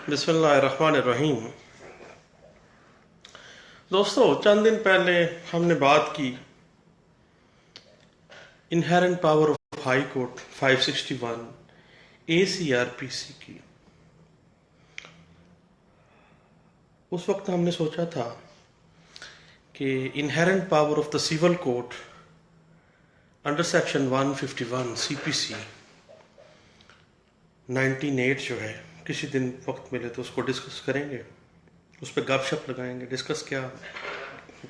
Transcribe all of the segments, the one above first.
بسم اللہ الرحمن الرحیم۔ دوستو، چند دن پہلے ہم نے بات کی inherent power of high court 561 ACRPC کی۔ اس وقت ہم نے سوچا تھا کہ inherent power of the civil court under section 151 CPC 19(8) جو ہے، کسی دن وقت ملے تو اس کو ڈسکس کریں گے، اس پہ گپ شپ لگائیں گے۔ ڈسکس کیا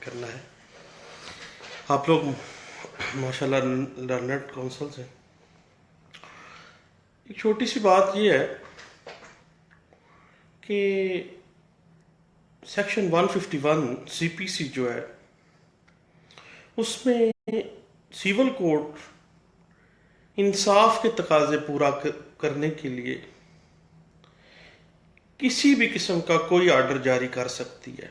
کرنا ہے، آپ لوگ ماشاءاللہ لرنڈ کونسل سے۔ ایک چھوٹی سی بات یہ ہے کہ سیکشن 151 CPC جو ہے، اس میں سیول کورٹ انصاف کے تقاضے پورا کرنے کے لیے کسی بھی قسم کا کوئی آرڈر جاری کر سکتی ہے۔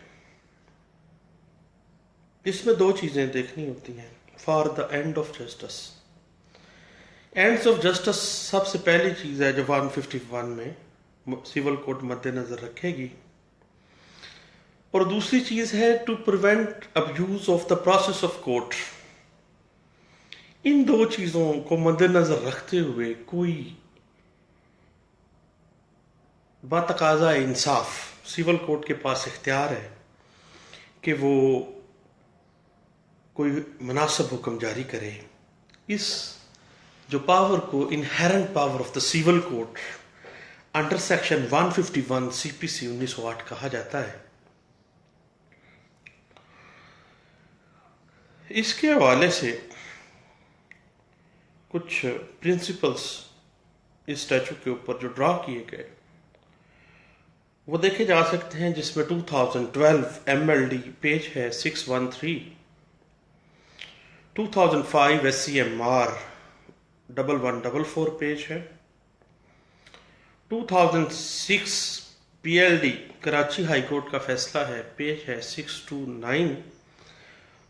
اس میں دو چیزیں دیکھنی ہوتی ہیں for the end of justice. Ends of justice سب سے پہلی چیز ہے جو 151 میں سیول کورٹ مد نظر رکھے گی، اور دوسری چیز ہے to prevent abuse of the process of court. ان دو چیزوں کو مد نظر رکھتے ہوئے کوئی بتقاضا انصاف سیول کورٹ کے پاس اختیار ہے کہ وہ کوئی مناسب حکم جاری کرے۔ اس جو پاور کو inherent power of the civil court under section 151 CPC 1908 کہا جاتا ہے۔ اس کے حوالے سے کچھ پرنسپلز اس اسٹیچو کے اوپر جو ڈرا کیے گئے وہ دیکھے جا سکتے ہیں، جس میں 2012 MLD پیج ہے 613، 2005 SCMR 1144 پیج ہے، 2006 PLD کراچی ہائی کورٹ کا فیصلہ ہے، پیج ہے 629،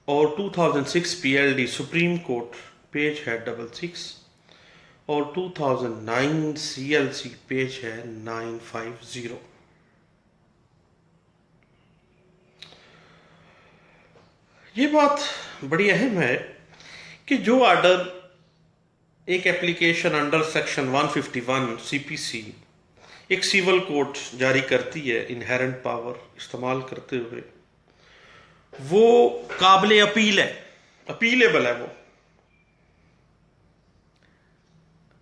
اور 2006 PLD سپریم کورٹ پیج ہے 66، اور 2009 CLC پیج ہے 950۔ یہ بات بڑی اہم ہے کہ جو آرڈر ایک اپلیکیشن انڈر سیکشن 151 CPC ایک سیول کورٹ جاری کرتی ہے انہیرنٹ پاور استعمال کرتے ہوئے، وہ قابل اپیل ہے، اپیلیبل ہے۔ وہ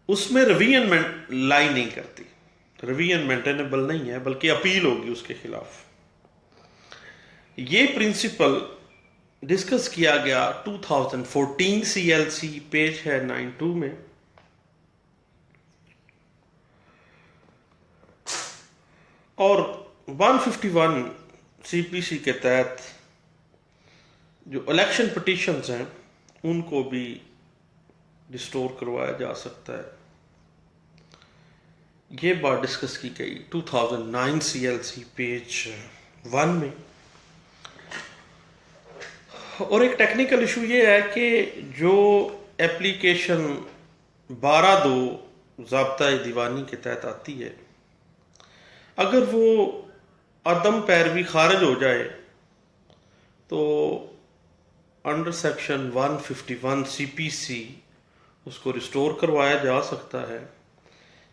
اس میں ریویژن لائی نہیں کرتی، ریویژن مینٹینیبل نہیں ہے، بلکہ اپیل ہوگی اس کے خلاف۔ یہ پرنسپل ڈسکس کیا گیا 2014 CLC پیج ہے 92 میں، اور 151 CPC کے تحت جو الیکشن پٹیشنز ہیں ان کو بھی ریسٹور کروایا جا سکتا ہے۔ یہ بات ڈسکس کی گئی 2009 CLC پیج 1 میں۔ اور ایک ٹیکنیکل ایشو یہ ہے کہ جو اپلیکیشن 12(2) ضابطۂ دیوانی کے تحت آتی ہے، اگر وہ عدم پیروی خارج ہو جائے تو انڈر سیکشن 151 CPC اس کو ریسٹور کروایا جا سکتا ہے۔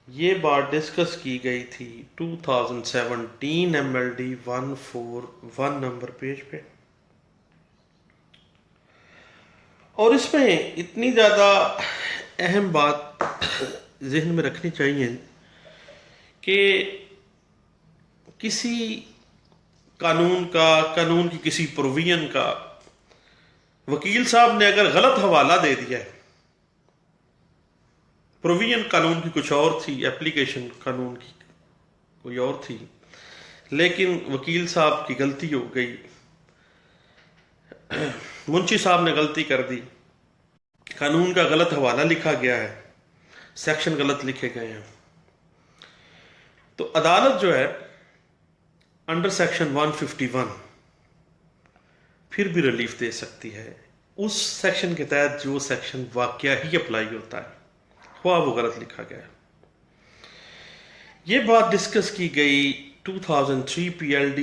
یہ بات ڈسکس کی گئی تھی 2017 MLD 141 نمبر پیج پہ۔ اور اس میں اتنی زیادہ اہم بات ذہن میں رکھنی چاہیے کہ کسی قانون کی کسی پروویژن کا وکیل صاحب نے اگر غلط حوالہ دے دیا ہے، پروویژن قانون کی کچھ اور تھی، اپلیکیشن قانون کی کوئی اور تھی، لیکن وکیل صاحب کی غلطی ہو گئی، منشی صاحب نے غلطی کر دی، قانون کا غلط حوالہ لکھا گیا ہے، سیکشن غلط لکھے گئے ہیں، تو عدالت جو ہے انڈر سیکشن 151 پھر بھی ریلیف دے سکتی ہے، اس سیکشن کے تحت جو سیکشن واقعہ ہی اپلائی ہوتا ہے، خواہ وہ غلط لکھا گیا ہے۔ یہ بات ڈسکس کی گئی 2003 PLD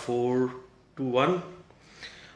421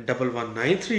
1193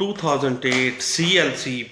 2008 CLC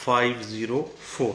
504।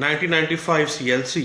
1995 CLC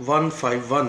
151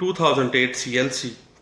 2008 CLC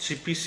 CPC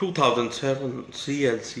2007 CLC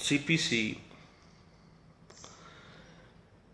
CPC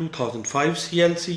2005 CLC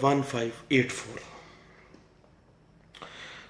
1584।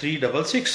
366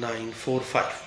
945।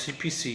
CPC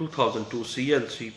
2002 CLC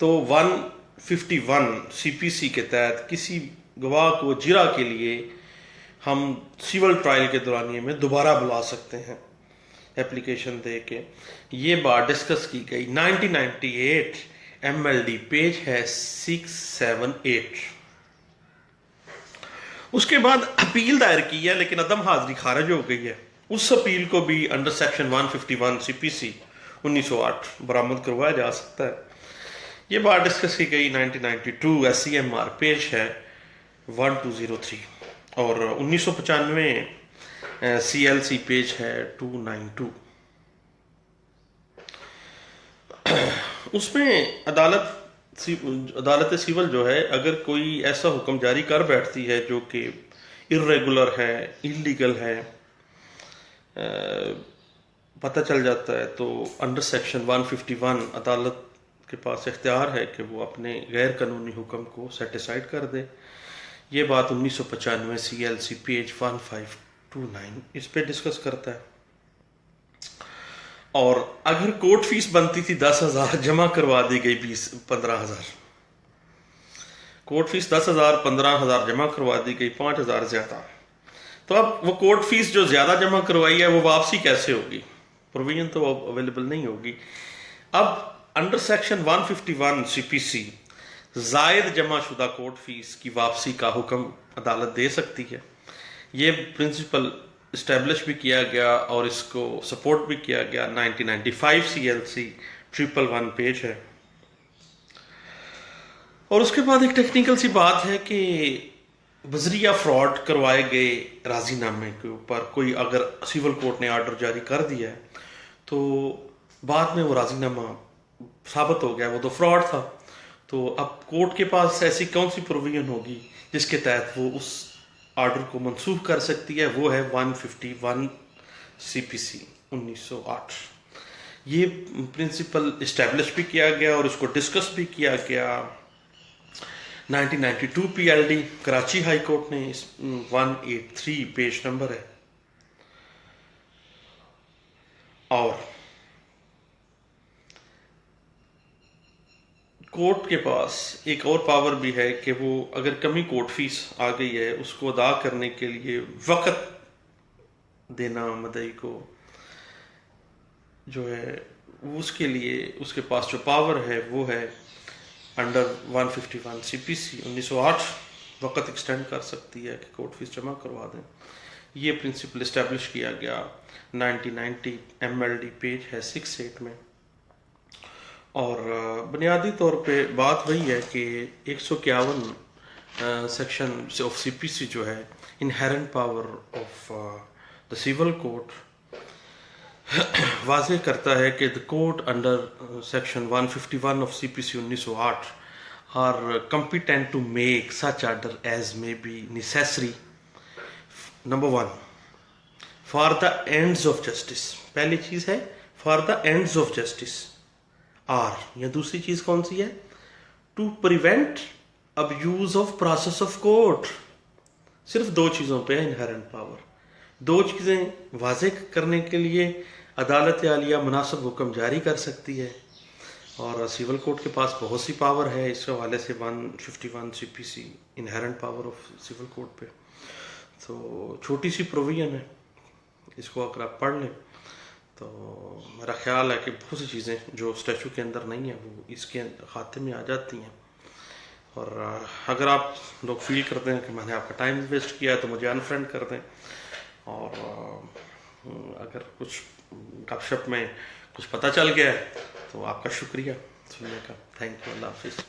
تو 151 سی پی سی کے تحت کسی گواہ کو جرا کے لیے ہم سول ٹرائل کے دورانیے میں دوبارہ بلا سکتے ہیں اپلیکیشن دے کے. یہ بات ڈسکس کی گئی 1998 ایم ایل ڈی پیج ہے 678. اس کے بعد اپیل دائر کی ہے لیکن عدم حاضری خارج ہو گئی ہے. اس اپیل کو بھی انڈر سیکشن 151 سی پی سی 1908 برآمد کروایا جا سکتا ہے. یہ بات ڈسکس کی گئی 1992 S C M R page ہے 1203 اور 1995 سی ایل سی پیج ہے 292. اس میں عدالت سیول جو ہے اگر کوئی ایسا حکم جاری کر بیٹھتی ہے جو کہ irregular ہے, illegal ہے, پتہ چل جاتا ہے, تو انڈر سیکشن 151 عدالت کے پاس اختیار ہے کہ وہ اپنے غیر قانونی حکم کو سیٹیسائڈ کر دے. یہ بات 1995 سی ایل سی پیج 1529 اس پہ ڈسکس کرتا ہے. اور اگر کورٹ فیس بنتی تھی 10,000 جمع کروا دی گئی 15,000. کورٹ فیس 10,000 15,000 جمع کروا دی گئی 5,000 زیادہ. تو اب وہ کورٹ فیس جو زیادہ جمع کروائی ہے وہ واپسی کیسے ہوگی؟ پروویژن تو اویلیبل نہیں ہوگی. اب انڈر سیکشن 151 سی پی سی زائد جمع شدہ کورٹ فیس کی واپسی کا حکم عدالت دے سکتی ہے. یہ پرنسپل اسٹیبلش بھی کیا گیا اور اس کو سپورٹ بھی کیا گیا 1995 سی ایل سی 111 پیج ہے. اور اس کے بعد ایک ٹیکنیکل سی بات ہے کہ بذریعہ فراڈ کروائے گئے راضی نامے کے اوپر کوئی اگر سول کورٹ نے آرڈر جاری کر دیا ہے تو بعد میں وہ راضی نامہ ثابت ہو گیا وہ تو فراڈ تھا, تو اب کورٹ کے پاس ایسی کون سی پروویژن ہوگی جس کے تحت وہ اس آرڈر کو منسوخ کر سکتی ہے؟ وہ ہے 151 سی پی سی 1908. یہ پرنسپل اسٹیبلش بھی کیا گیا اور اس کو ڈسکس بھی کیا گیا 1992 P L D Karachi high court نے 183 پیج نمبر ہے. اور کورٹ کے پاس ایک اور پاور بھی ہے کہ وہ اگر کمی کورٹ فیس آ گئی ہے اس کو ادا کرنے کے لیے وقت دینا مدعی کو جو ہے اس کے لیے اس کے پاس جو پاور ہے وہ ہے انڈر 151 سی پی سی 1908 وقت ایکسٹینڈ کر سکتی ہے کہ کورٹ فیس جمع کروا دیں. یہ پرنسپل اسٹیبلش کیا گیا 1990 ایم ایل ڈی پیج ہے 68 میں. اور بنیادی طور پہ بات وہی ہے کہ 151 section of C P C جو ہے inherent power of the civil court واضح کرتا ہے کہ the court under section 151 of CPC 1908 are competent to make such order as may be necessary. Number 1, for the ends of justice. پہلی چیز ہے for the ends of justice. اور یا دوسری چیز کون سی ہے؟ to prevent abuse of process of court. صرف دو چیزوں پہ انہیرنٹ پاور. دو چیزیں واضح کرنے کے لیے عدالت عالیہ مناسب حکم جاری کر سکتی ہے اور سیول کورٹ کے پاس بہت سی پاور ہے. اس حوالے سے 151 C P C inherent power of civil court پہ تو چھوٹی سی پروویژن ہے, اس کو اگر آپ پڑھ لیں تو میرا خیال ہے کہ بہت سی چیزیں جو اسٹیچو کے اندر نہیں ہیں وہ اس کے خاتے میں آ جاتی ہیں. اور اگر آپ لوگ فیل کرتے ہیں کہ میں نے آپ کا ٹائم ویسٹ کیا ہے تو مجھے انفرینڈ کر دیں. اور اگر کچھ گپ شپ میں کچھ پتہ چل گیا ہے تو آپ کا شکریہ سننے کا. Thank you. اللہ حافظ.